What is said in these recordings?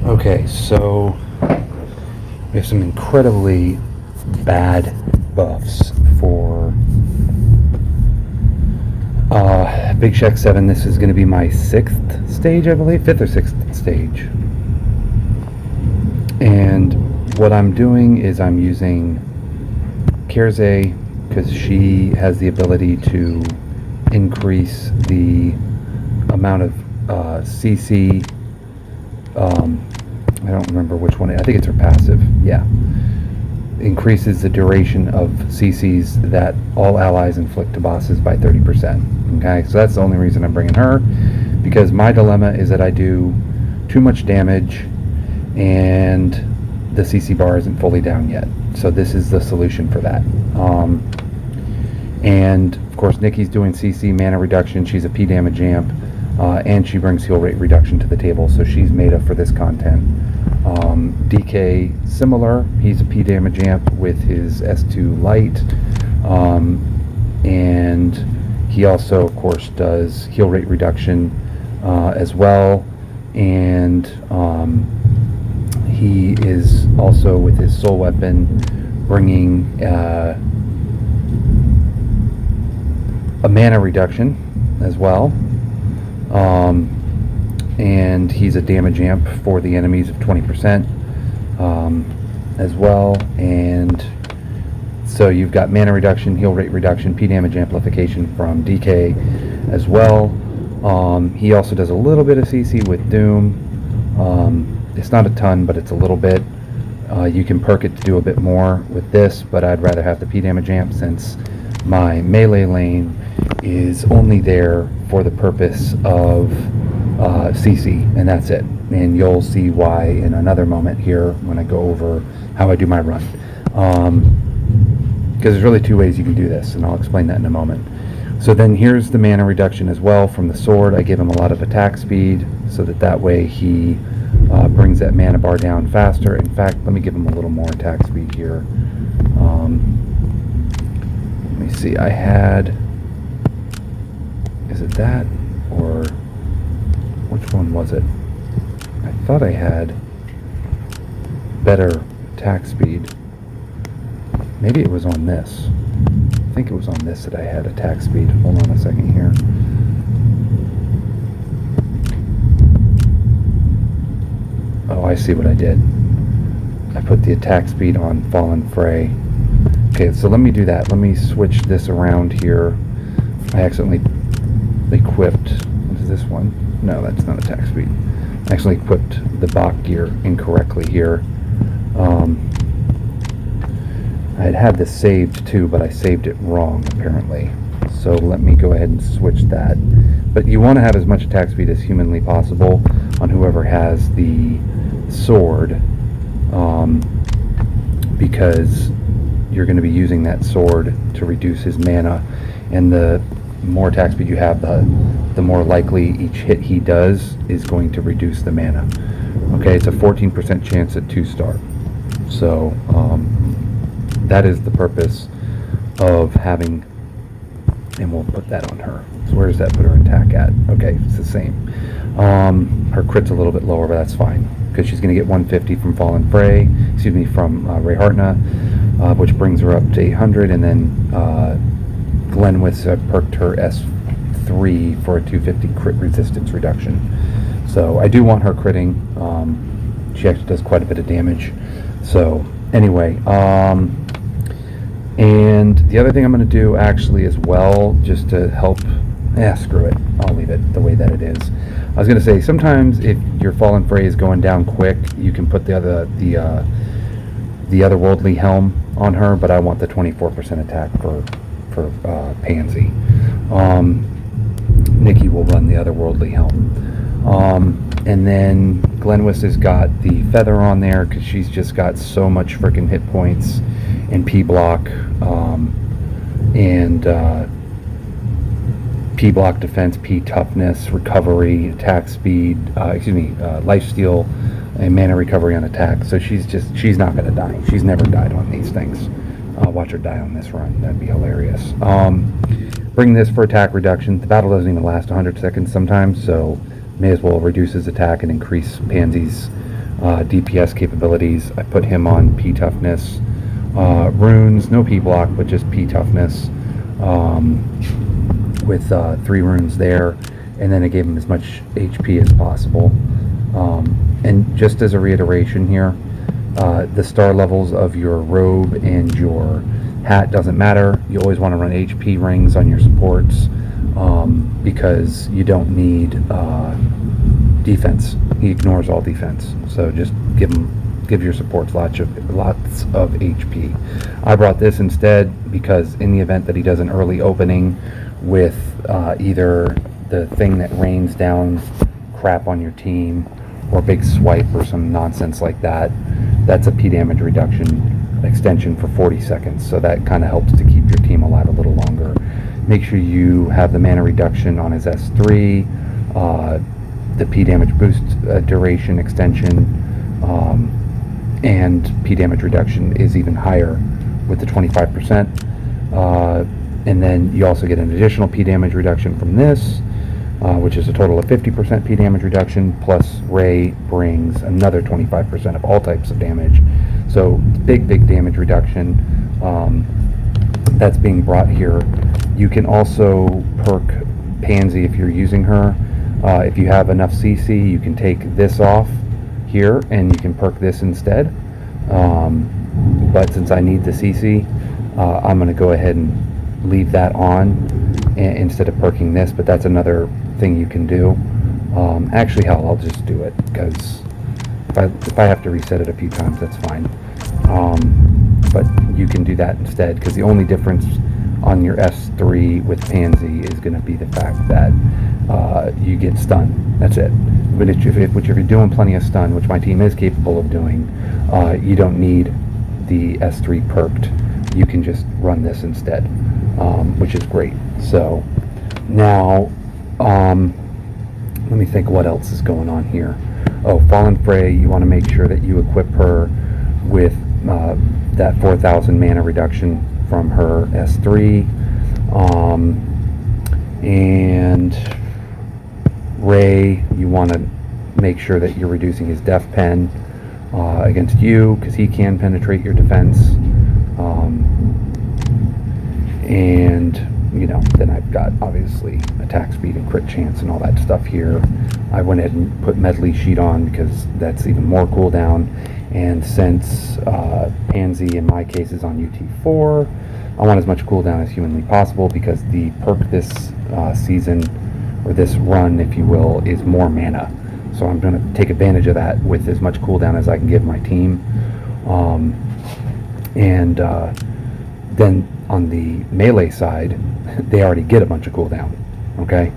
Okay, so we have some incredibly bad buffs for Big Shaq 7. This is going to be my 6th stage, I believe, 5th or 6th stage. And what I'm doing is I'm using Kierze because she has the ability to increase the amount of CC. I don't remember which one. I think it's her passive. Yeah. Increases the duration of CCs that all allies inflict to bosses by 30%. Okay, so that's the only reason I'm bringing her, because my dilemma is that I do too much damage and the CC bar isn't fully down yet. So this is the solution for that. And of course, Nikki's doing CC mana reduction. She's a P damage amp, and she brings heal rate reduction to the table, so she's made up for this content. DK, similar. He's a P damage amp with his S2 light, and he also, of course, does heal rate reduction as well. And he is also, with his soul weapon, bringing a mana reduction as well. And he's a damage amp for the enemies of 20% as well. And so you've got mana reduction, heal rate reduction, P damage amplification from DK as well. He also does a little bit of CC with Doom. It's not a ton, but it's a little bit. You can perk it to do a bit more with this, but I'd rather have the P damage amp since my melee lane is only there for the purpose of CC, and that's it. And you'll see why in another moment here when I go over how I do my run. Because there's really two ways you can do this, and I'll explain that in a moment. So then here's the mana reduction as well from the sword. I give him a lot of attack speed so that way he brings that mana bar down faster. In fact, let me give him a little more attack speed here. Let me see, I had, is it that, or which one was it? I thought I had better attack speed. Maybe it was on this. I think it was on this that I had attack speed. Hold on a second here. Oh, I see what I did. I put the attack speed on Fallen Fray. Okay, so let me do that. Let me switch this around here. I accidentally equipped, what is this one? No, that's not attack speed. I actually equipped the Bach gear incorrectly here. I had this saved too, but I saved it wrong apparently. So let me go ahead and switch that. But you want to have as much attack speed as humanly possible on whoever has the sword, because you're going to be using that sword to reduce his mana, and the more attack speed you have, the more likely each hit he does is going to reduce the mana. Okay, it's a 14% chance at 2-star. So that is the purpose of having, and we'll put that on her. So where does that put her attack at? Okay, it's the same. Her crit's a little bit lower, but that's fine, because she's going to get 150 from Fallen Fray, from Ray Hartna, which brings her up to 800, and then Glenwith perked her S3 for a 250 crit resistance reduction. So I do want her critting. She actually does quite a bit of damage. So anyway, and the other thing I'm going to do actually as well, just to help, screw it, I'll leave it the way that it is. I was going to say, sometimes if your Fallen Fray is going down quick, you can put the otherworldly helm on her, but I want the 24% attack for Pansy. Nikki will run the otherworldly helm. And then Glenwith has got the feather on there because she's just got so much freaking hit points and P block, and P block defense, P toughness, recovery, attack speed, life steal, and mana recovery on attack. So she's not going to die. She's never died on these things. I'll watch her die on this run. That'd be hilarious. Bring this for attack reduction. The battle doesn't even last 100 seconds sometimes, so may as well reduce his attack and increase Pansy's DPS capabilities. I put him on P toughness. Runes, no P block, but just P toughness, with 3 runes there, and then I gave him as much HP as possible. And just as a reiteration here, the star levels of your robe and your hat doesn't matter. You always want to run HP rings on your supports, because you don't need defense. He ignores all defense, so just give your supports lots of HP. I brought this instead because in the event that he does an early opening with either the thing that rains down crap on your team or big swipe or some nonsense like that, that's a P damage reduction extension for 40 seconds. So that kind of helps to keep your team alive a little longer. Make sure you have the mana reduction on his S3, the P damage boost duration extension, and P damage reduction is even higher with the 25%. And then you also get an additional P damage reduction from this, which is a total of 50% P damage reduction, plus Ray brings another 25% of all types of damage. So big damage reduction that's being brought here. You can also perk Pansy if you're using her. If you have enough CC, you can take this off here and you can perk this instead. But since I need the CC, I'm going to go ahead and leave that on instead of perking this, but that's another thing you can do. Actually, hell, I'll just do it, because if I have to reset it a few times, that's fine. But you can do that instead, because the only difference on your S3 with Pansy is going to be the fact that you get stun. That's it. But if you're doing plenty of stun, which my team is capable of doing, you don't need the S3 perked. You can just run this instead, which is great. So now, let me think what else is going on here. Oh, Fallen Frey, you want to make sure that you equip her with that 4,000 mana reduction from her S3. And Ray, you want to make sure that you're reducing his def pen against you, because he can penetrate your defense. And then I've got obviously attack speed and crit chance and all that stuff here. I went ahead and put Medley Sheet on because that's even more cooldown. And since Pansy in my case is on UT4, I want as much cooldown as humanly possible, because the perk this season, or this run if you will, is more mana. So I'm going to take advantage of that with as much cooldown as I can give my team. Then on the melee side, they already get a bunch of cooldown. Okay?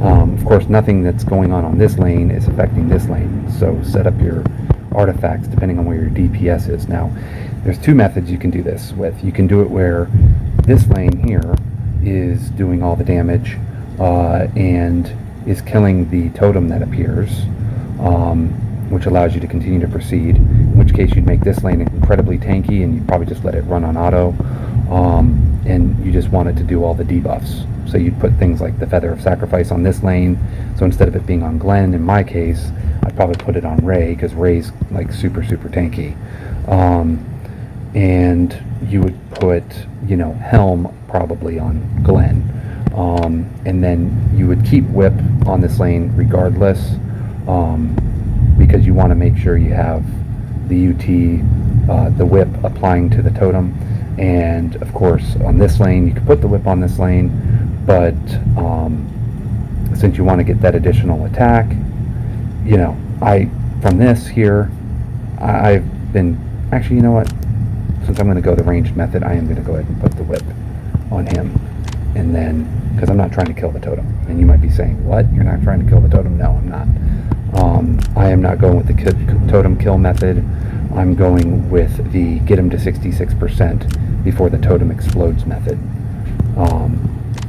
Of course, nothing that's going on this lane is affecting this lane. So set up your artifacts depending on where your DPS is. Now, there's 2 methods you can do this with. You can do it where this lane here is doing all the damage and is killing the totem that appears, which allows you to continue to proceed, in which case you'd make this lane incredibly tanky and you'd probably just let it run on auto, and you just want it to do all the debuffs. So you'd put things like the Feather of Sacrifice on this lane, so instead of it being on Glenn, in my case, I'd probably put it on Ray, because Ray's like super tanky. And you would put, Helm probably on Glenn. And then you would keep Whip on this lane regardless, because you want to make sure you have the UT, the Whip applying to the totem. And of course, on this lane, you could put the Whip on this lane, but since you want to get that additional attack, from this here, I've been, actually, you know what? Since I'm going to go the ranged method, I am going to go ahead and put the Whip on him. And then, because I'm not trying to kill the totem. And you might be saying, what? You're not trying to kill the totem? No, I'm not. I am not going with the totem kill method. I'm going with the get him to 66% before the totem explodes method.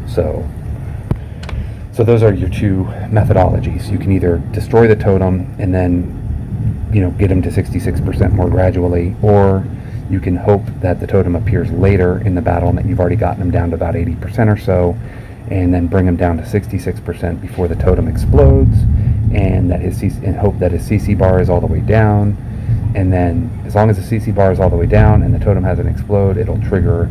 So those are your 2 methodologies. You can either destroy the totem and then, get him to 66% more gradually, or you can hope that the totem appears later in the battle and that you've already gotten him down to about 80% or so, and then bring him down to 66% before the totem explodes, and that his CC, and hope that his CC bar is all the way down. And then, as long as the CC bar is all the way down and the totem hasn't explode, it'll trigger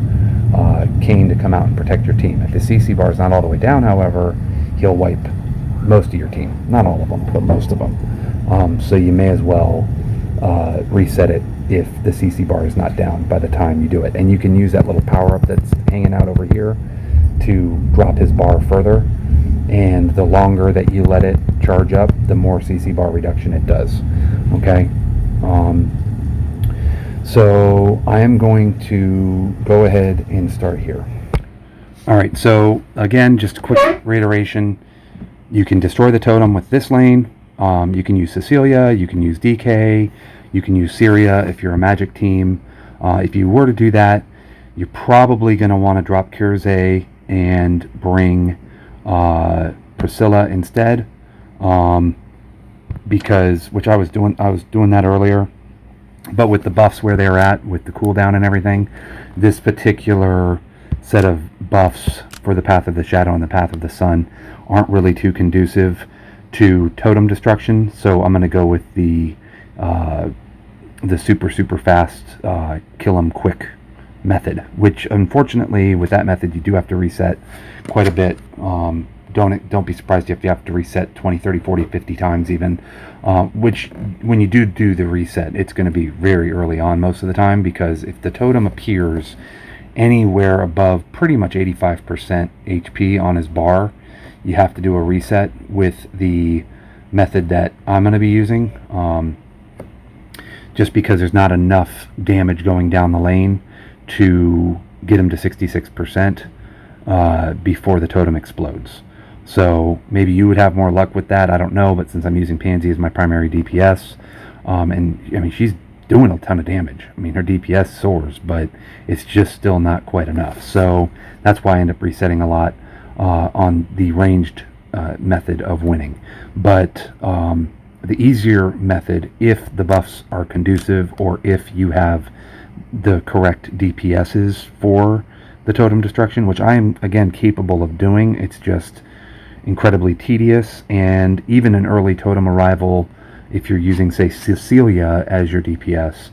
Kane to come out and protect your team. If the CC bar is not all the way down, however, he'll wipe most of your team. Not all of them, but most of them. So you may as well reset it if the CC bar is not down by the time you do it. And you can use that little power-up that's hanging out over here to drop his bar further. And the longer that you let it charge up, the more CC bar reduction it does. Okay? So I am going to go ahead and start here. Alright, so again, just a quick reiteration. You can destroy the totem with this lane. You can use Cecilia, you can use DK, you can use Syria if you're a magic team. If you were to do that, you're probably going to want to drop Kirze and bring Priscilla instead. Because, which I was doing that earlier. But with the buffs where they're at, with the cooldown and everything, this particular set of buffs for the Path of the Shadow and the Path of the Sun aren't really too conducive to totem destruction. So I'm going to go with the super fast kill them quick method, which unfortunately with that method you do have to reset quite a bit. Don't be surprised if you have to reset 20, 30, 40, 50 times even, which when you do the reset, it's going to be very early on most of the time, because if the totem appears anywhere above pretty much 85% HP on his bar, you have to do a reset with the method that I'm going to be using, just because there's not enough damage going down the lane to get him to 66% before the totem explodes. So maybe you would have more luck with that, I don't know, but since I'm using Pansy as my primary DPS, and I mean, she's doing a ton of damage. I mean, her DPS soars, but it's just still not quite enough. So that's why I end up resetting a lot on the ranged method of winning. But the easier method, if the buffs are conducive or if you have the correct DPSs for the totem destruction, which I am, again, capable of doing, it's just incredibly tedious. And even an early totem arrival, if you're using, say, Cecilia as your DPS,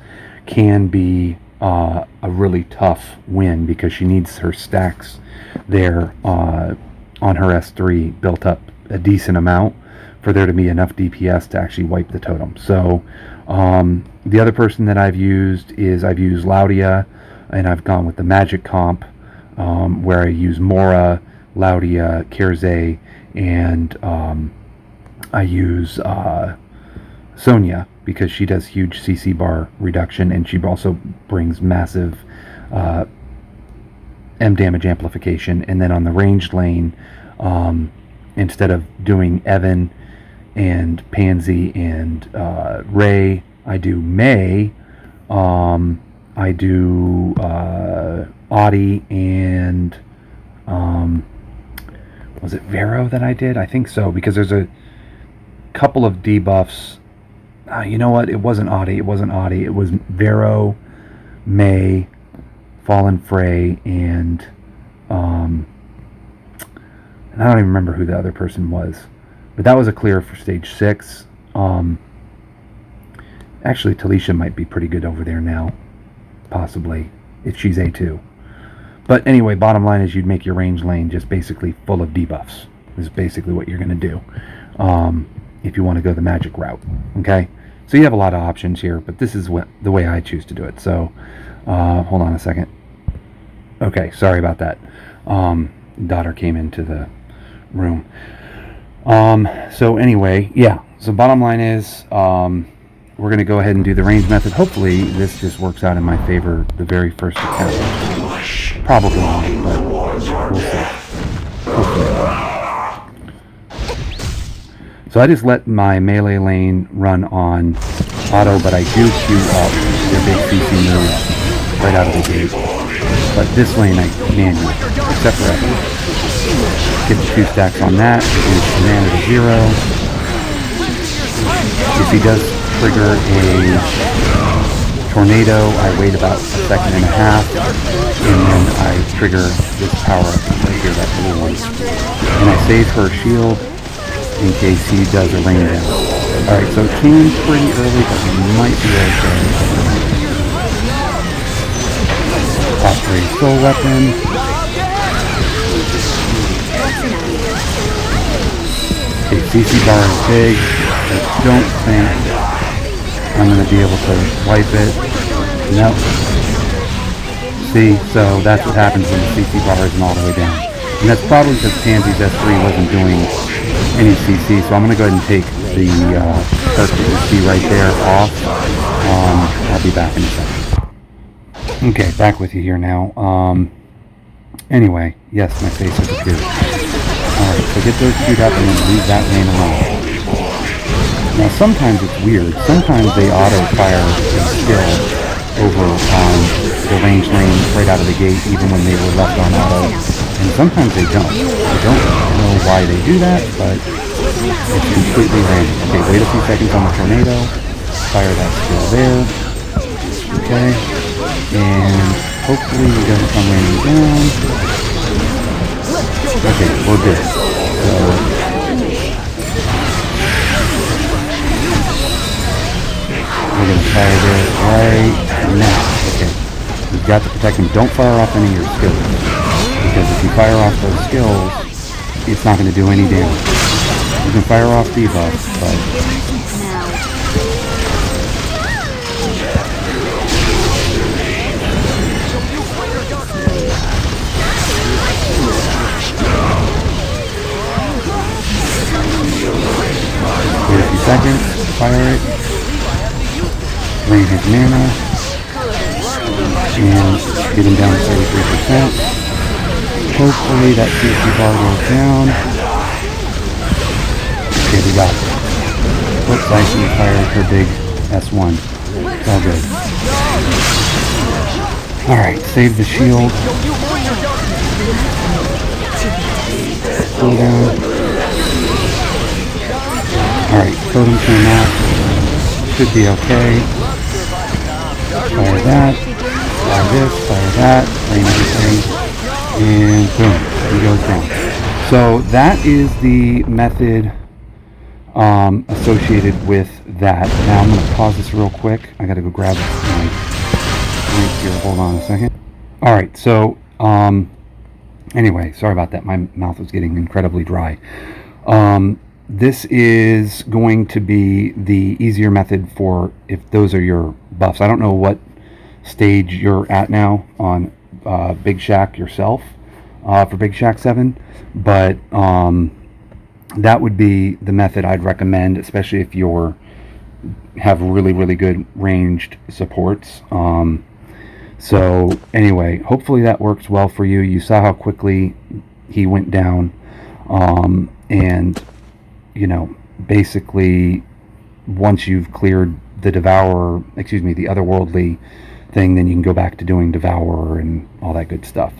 can be a really tough win, because she needs her stacks there on her S3 built up a decent amount for there to be enough DPS to actually wipe the totem. So the other person that I've used Laudia, and I've gone with the magic comp, where I use Mora, Laudia, Kirze, and I use Sonya, because she does huge CC bar reduction, and she also brings massive M damage amplification. And then on the ranged lane, instead of doing Evan and Pansy and Ray, I do May, I do Audie, and was it Vero that I did? I think so, because there's a couple of debuffs. You know what? It wasn't Audie. It was Vero, May, Fallen Frey, and I don't even remember who the other person was. But that was a clear for stage 6. Actually, Talisha might be pretty good over there now, possibly, if she's A2. But anyway, bottom line is you'd make your range lane just basically full of debuffs. Is basically what you're going to do if you want to go the magic route. Okay, so you have a lot of options here, but this is the way I choose to do it. So hold on a second. Okay, sorry about that. Daughter came into the room. So anyway, yeah. So bottom line is we're going to go ahead and do the range method. Hopefully this just works out in my favor the very first attempt. Probably not, but we'll see. Hopefully. So I just let my melee lane run on auto, but I do queue up their big CC moves right out of the gate. But this lane I manually, except for Evan. Get the 2 stacks on that, reduce mana to 0. If he does trigger a tornado, I wait about a second and a half, and then I trigger this power up right here, that blue one. And I save her shield, in case he does a rain down. Alright, so it came pretty early, but we might be okay. Top 3 soul weapon. Okay, CC bar is big. I don't think I'm going to be able to wipe it. Nope. See, so that's what happens when the CC bar isn't all the way down. And that's probably because Pansy's S3 wasn't doing any CC, so I'm going to go ahead and take the perk that you see right there off. I'll be back in a second. Okay, back with you here now. Anyway, yes, my face is good. Alright, so get those queued up and then leave that lane alone. Now sometimes it's weird. Sometimes they auto-fire a skill over the range lane right out of the gate, even when they were left on auto. And sometimes they don't. I don't know why they do that, but it's completely random. Okay, wait a few seconds on the tornado. Fire that skill there. Okay. And hopefully he doesn't come raining down. Okay, we're good. So we're going to fire this right now. Okay. You've got to protect him. Don't fire off any of your skills. Because if you fire off those skills, it's not going to do any damage. You can fire off debuffs, but... wait a few seconds, fire it, drain his mana, and get him down to 33%. Hopefully that CC bar goes down. Okay, we got it. Oops, I see fired her big S1. It's all good. Alright, save the shield. Cool down. Alright, totem came out. Should be okay. Fire that. Fire this. Fire that. Rain everything. And boom, he goes down. So that is the method associated with that. Now I'm going to pause this real quick. I got to go grab my drink here. Hold on a second. Alright, so anyway, sorry about that. My mouth was getting incredibly dry. This is going to be the easier method for if those are your buffs. I don't know what stage you're at now on Big Shak yourself for Big Shak 7, but that would be the method I'd recommend, especially if you have really good ranged supports. So anyway, hopefully that works well for you. You saw how quickly he went down, and you know, basically once you've cleared the Devourer, excuse me, the otherworldly thing, then you can go back to doing Devourer and all that good stuff.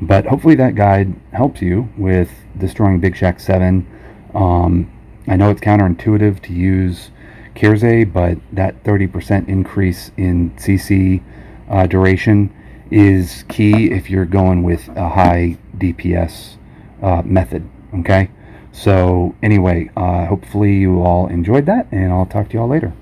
But hopefully that guide helps you with destroying Big Shak 7. I know it's counterintuitive to use Kersey, but that 30% increase in CC duration is key if you're going with a high DPS method. Okay, so anyway, hopefully you all enjoyed that, and I'll talk to you all later.